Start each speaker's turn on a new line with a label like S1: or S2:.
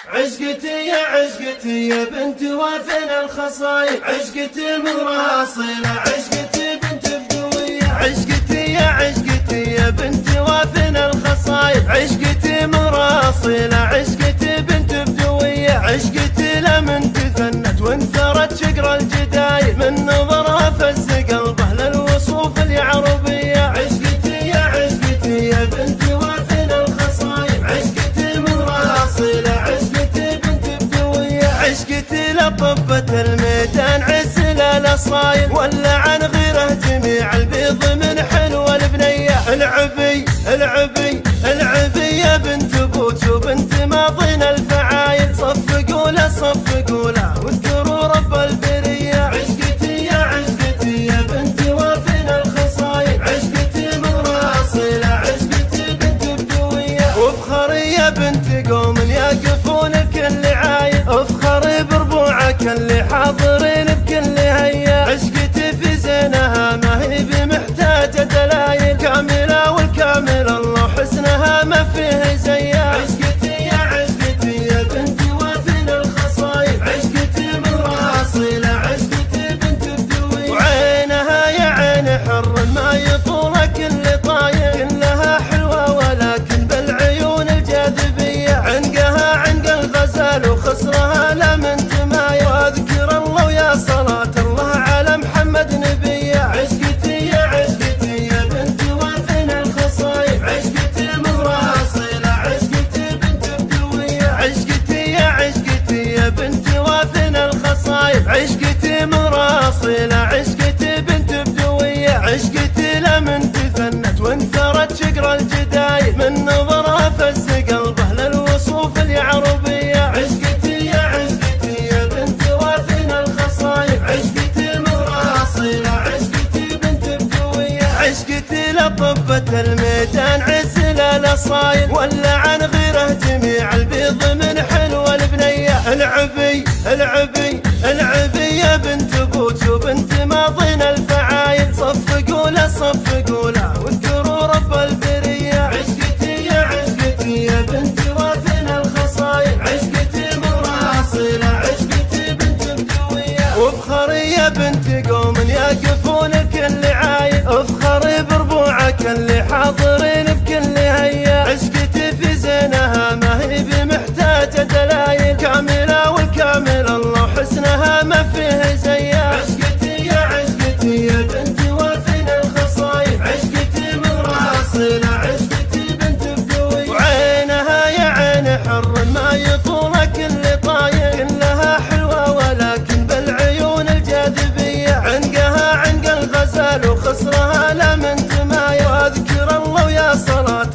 S1: عشقتي يا عشقتي يا بنت وافن الخصايل، عشقتي مراصلة، عشقتي بنت بدوية، عشقتي يا عشقتي يا بنت وافن الخصايل، عشقتي مراصلة، عشقتي بنت بدوية، عشقتي لمن تفنت وانثرت شقر الجدايل، من نظرها فز قلبه للوصوف اليعربية، عشقتي يا عشقتي يا بنت وافن الخصايل، عشقتي مراصلة، عشقتي بنت بدوية، عشقتي لطبة الميدان عز للأصايل، ولا عن غيره جميع البيض من حلوة البنية، العبي العبي العبي يا بنت بوت وبنت ماضين الفعايل، صفقوا له صفقوا له واذكروا رب البرية، عشقتي يا عشقتي يا بنت وافن الخصايل، عشقتي مراصلة، عشقتي بنت بدوية، وافخري يا بنت قوم يقفون بكل عايل، افخري بربوعك اللي حاضرين بكل هيا، عشقتي في زينها ما هي بمحتاجة دلايل، كاملة والكامل الله حسنها ما فيه زيها، عشقتي يا عشقتي يا بنت وافن الخصايل، عشقتي مراصلة، عشقتي بنت بدوية، وعينها يا عين حر ما يطول كل طايل، كلها حلوة ولكن بالعيون الجاذبية، عنقها عنق الغزال وخصرها لمن تمايل، واذكر الله ويا صلاة الله على محمد نبيه، عشقتي يا عشقتي يا بنت وافن الخصايل، عشقتي مراصلة، عشقتي بنت بدوية، عشقتي يا عشقتي يا بنت وافن الخصايل، عشقتي مراصلة، عشقتي بنت بدوية، عشقتي لمن تفنت وانثرت شقر الجدايل، من نظرها فز قلبه للوصوف اليعربية، عشقتي يا عشقتي يا بنت وافن الخصايل، عشقتي مراصلة، عشقتي بنت بدوية، عشقتي لطبة الميدان عز للأصايل، ولا عن غيره جميع البيض من حلوة البنية، العبي العبي العبي يا بنت بوت وبنت ماضين الفعايل، صفقوا له صفقوا له واذكروا رب البرية، عشقتي يا عشقتي يا بنت وافن الخصايل، عشقتي مراصلة، عشقتي بنت بدوية، وافخري يا بنت قوم يقفون بكل عايل، افخري بربوعك اللي حاضرين بكل هيا، عشقتي في زينها ما هي بمحتاجة دلايل، كاملة والكامل الله حسنها ما فيه زيها، عشقتي يا عشقتي يا بنت وافن الخصايل، عشقتي مراصلة، عشقتي بنت بدوية، وعينها يا عين حر ما يطول كل طايل، كلها حلوة ولكن بالعيون الجاذبية، عنقها عنق الغزال وخصرها لمن تمايل، واذكر الله ويا صلاة